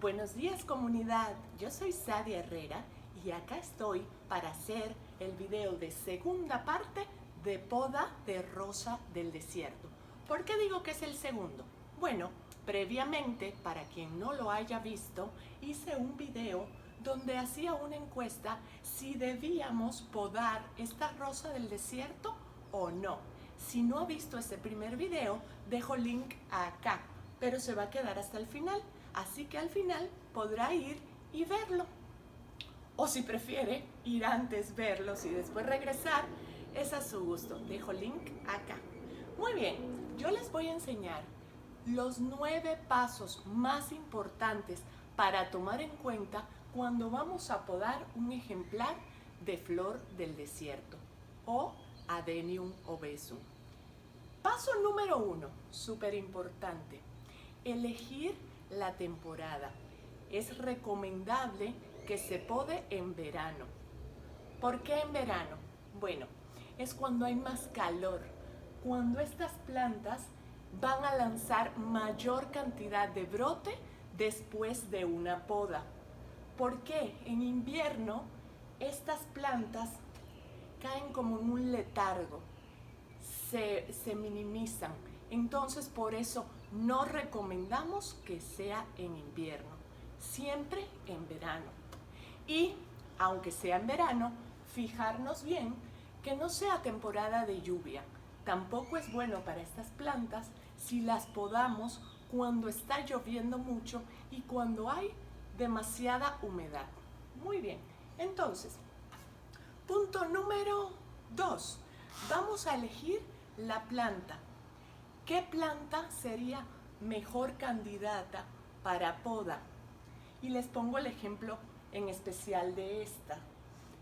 Buenos días comunidad, yo soy Sadia Herrera y acá estoy para hacer el video de segunda parte de poda de rosa del desierto. ¿Por qué digo que es el segundo? Bueno, previamente, para quien no lo haya visto, hice un video donde hacía una encuesta si debíamos podar esta rosa del desierto o no. Si no ha visto ese primer video, dejo link acá, pero se va a quedar hasta el final. Así que al final podrá ir y verlo. O si prefiere ir antes, verlos y después regresar, es a su gusto. Dejo link acá. Muy bien, yo les voy a enseñar los 9 pasos más importantes para tomar en cuenta cuando vamos a podar un ejemplar de flor del desierto o Adenium obesum. Paso número 1, súper importante, elegir la temporada. Es recomendable que se pode en verano. ¿Por qué en verano? Bueno, es cuando hay más calor, cuando estas plantas van a lanzar mayor cantidad de brote después de una poda. ¿Por qué? En invierno estas plantas caen como en un letargo, se minimizan. Entonces por eso no recomendamos que sea en invierno, siempre en verano. Y aunque sea en verano, fijarnos bien que no sea temporada de lluvia. Tampoco es bueno para estas plantas si las podamos cuando está lloviendo mucho y cuando hay demasiada humedad. Muy bien, entonces, punto número 2. Vamos a elegir la planta. ¿Qué planta sería mejor candidata para poda? Y les pongo el ejemplo en especial de esta.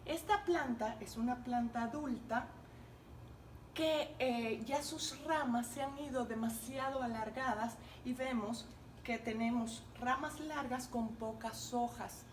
Esta planta es una planta adulta que ya sus ramas se han ido demasiado alargadas y vemos que tenemos ramas largas con pocas hojas.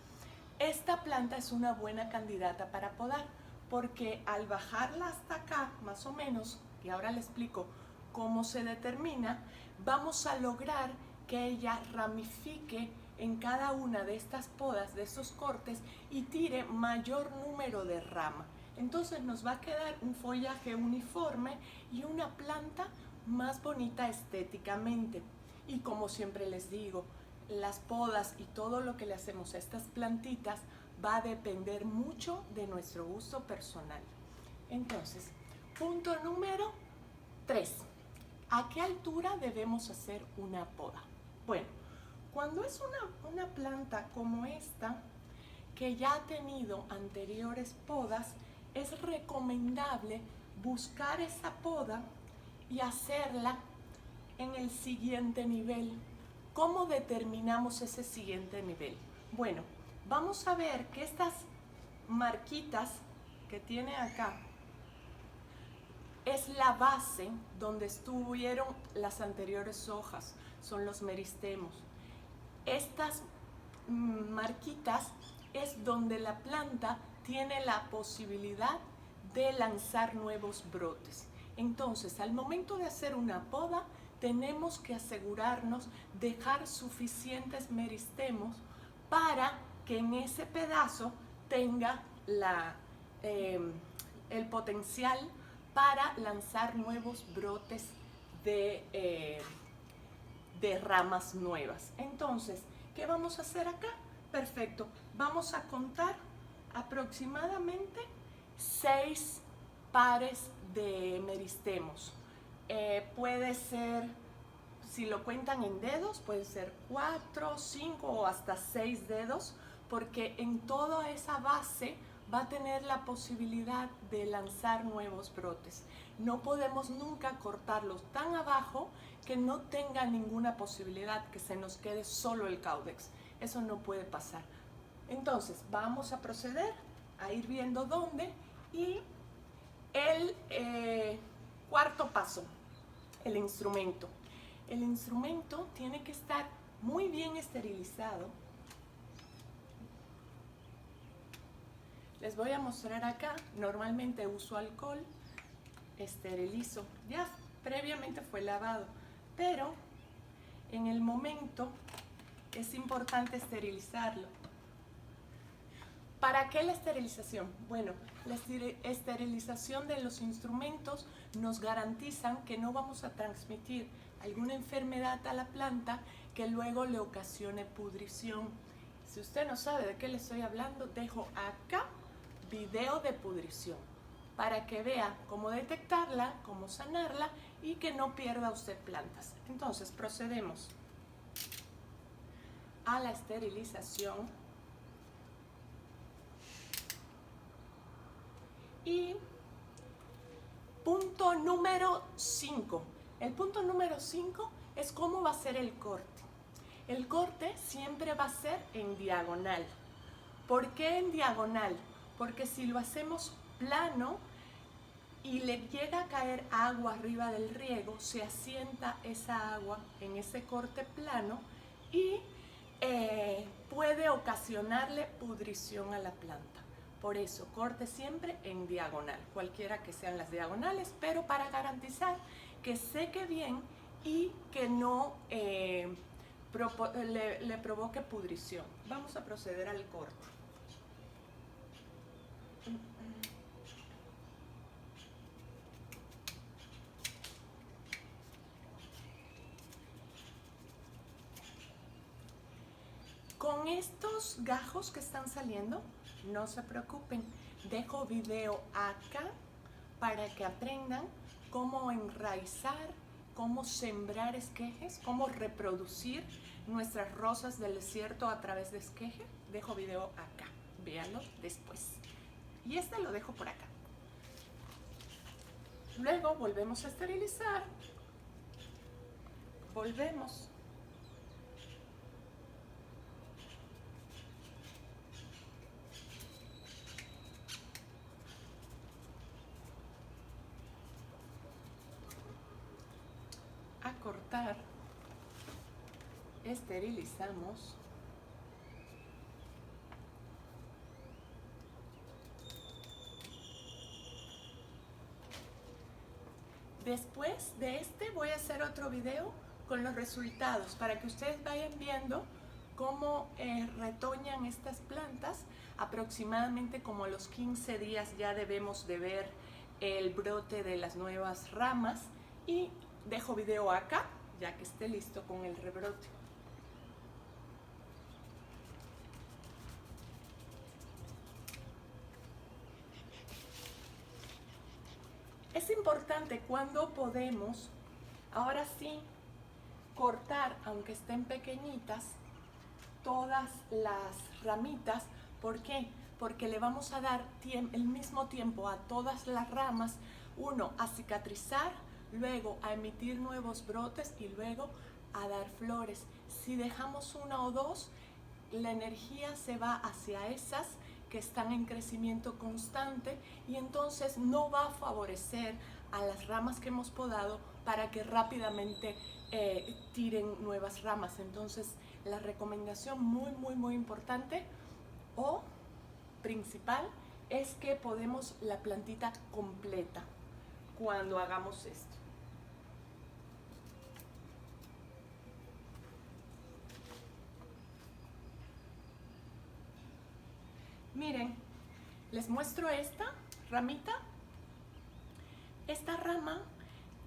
Esta planta es una buena candidata para podar porque al bajarla hasta acá, más o menos, y ahora les explico cómo se determina, vamos a lograr que ella ramifique en cada una de estas podas, de estos cortes, y tire mayor número de rama. Entonces nos va a quedar un follaje uniforme y una planta más bonita estéticamente. Y como siempre les digo, las podas y todo lo que le hacemos a estas plantitas va a depender mucho de nuestro gusto personal. Entonces, punto número 3. ¿A qué altura debemos hacer una poda? Bueno, cuando es una planta como esta, que ya ha tenido anteriores podas, es recomendable buscar esa poda y hacerla en el siguiente nivel. ¿Cómo determinamos ese siguiente nivel? Bueno, vamos a ver que estas marquitas que tiene acá es la base donde estuvieron las anteriores hojas, son los meristemos. Estas marquitas es donde la planta tiene la posibilidad de lanzar nuevos brotes. Entonces, al momento de hacer una poda, tenemos que asegurarnos de dejar suficientes meristemos para que en ese pedazo tenga el potencial para lanzar nuevos brotes de ramas nuevas. Entonces, ¿qué vamos a hacer acá? Perfecto, vamos a contar aproximadamente 6 pares de meristemos. Puede ser, si lo cuentan en dedos, puede ser 4, 5 o hasta 6 dedos, porque en toda esa base va a tener la posibilidad de lanzar nuevos brotes. No podemos nunca cortarlos tan abajo que no tenga ninguna posibilidad, que se nos quede solo el caudex. Eso no puede pasar. Entonces, vamos a proceder a ir viendo dónde. Y el cuarto paso, el instrumento. El instrumento tiene que estar muy bien esterilizado. Les voy a mostrar acá, normalmente uso alcohol, esterilizo, ya previamente fue lavado, pero en el momento es importante esterilizarlo. ¿Para qué la esterilización? Bueno, la esterilización de los instrumentos nos garantizan que no vamos a transmitir alguna enfermedad a la planta que luego le ocasione pudrición. Si usted no sabe de qué le estoy hablando, dejo acá video de pudrición para que vea cómo detectarla, cómo sanarla y que no pierda usted plantas. Entonces procedemos a la esterilización. Y punto número 5. El punto número 5 es cómo va a ser el corte. El corte siempre va a ser en diagonal. ¿Por qué en diagonal? Porque si lo hacemos plano y le llega a caer agua arriba del riego, se asienta esa agua en ese corte plano y puede ocasionarle pudrición a la planta. Por eso, corte siempre en diagonal, cualquiera que sean las diagonales, pero para garantizar que seque bien y que no le provoque pudrición. Vamos a proceder al corte. Con estos gajos que están saliendo, no se preocupen, dejo video acá para que aprendan cómo enraizar, cómo sembrar esquejes, cómo reproducir nuestras rosas del desierto a través de esqueje. Dejo video acá, véanlo después. Y este lo dejo por acá. Luego volvemos a esterilizar, volvemos. A cortar, esterilizamos, después de este voy a hacer otro video con los resultados para que ustedes vayan viendo cómo retoñan estas plantas. Aproximadamente como a los 15 días ya debemos de ver el brote de las nuevas ramas y dejo video acá, ya que esté listo con el rebrote. Es importante cuando podemos, ahora sí, cortar, aunque estén pequeñitas, todas las ramitas. ¿Por qué? Porque le vamos a dar el mismo tiempo a todas las ramas, uno, a cicatrizar, luego a emitir nuevos brotes y luego a dar flores. Si dejamos una o dos, la energía se va hacia esas que están en crecimiento constante y entonces no va a favorecer a las ramas que hemos podado para que rápidamente tiren nuevas ramas. Entonces la recomendación muy importante o principal es que podemos la plantita completa cuando hagamos esto. Miren, les muestro esta ramita. Esta rama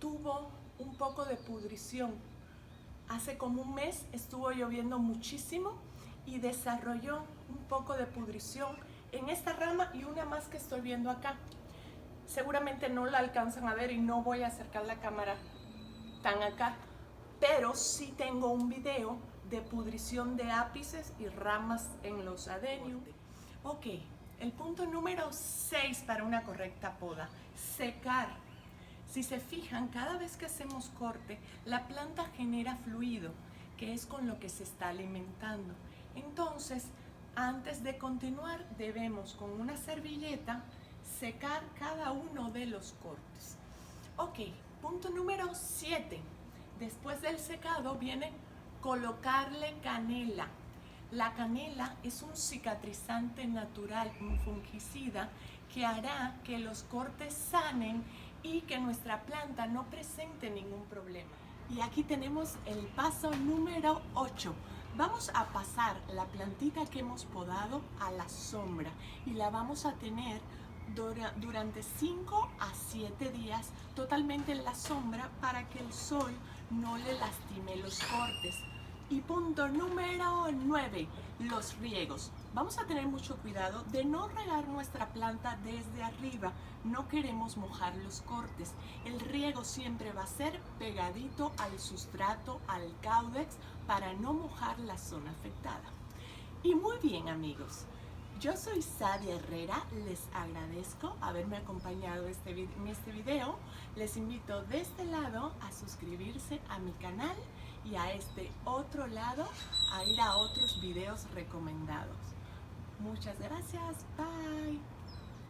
tuvo un poco de pudrición. Hace como un mes estuvo lloviendo muchísimo y desarrolló un poco de pudrición en esta rama y una más que estoy viendo acá. Seguramente no la alcanzan a ver y no voy a acercar la cámara tan acá, pero sí tengo un video de pudrición de ápices y ramas en los adenium. Ok, el punto número 6 para una correcta poda, secar. Si se fijan, cada vez que hacemos corte, la planta genera fluido, que es con lo que se está alimentando. Entonces, antes de continuar, debemos con una servilleta secar cada uno de los cortes. Ok, punto número 7. Después del secado viene colocarle canela. La canela es un cicatrizante natural, un fungicida que hará que los cortes sanen y que nuestra planta no presente ningún problema. Y aquí tenemos el paso número 8. Vamos a pasar la plantita que hemos podado a la sombra y la vamos a tener durante 5 a 7 días totalmente en la sombra para que el sol no le lastime los cortes. Y punto número 9, los riegos. Vamos a tener mucho cuidado de no regar nuestra planta desde arriba. No queremos mojar los cortes. El riego siempre va a ser pegadito al sustrato, al caudex, para no mojar la zona afectada. Y muy bien, amigos. Yo soy Sadia Herrera, les agradezco haberme acompañado en este video. Les invito de este lado a suscribirse a mi canal y a este otro lado a ir a otros videos recomendados. Muchas gracias, bye.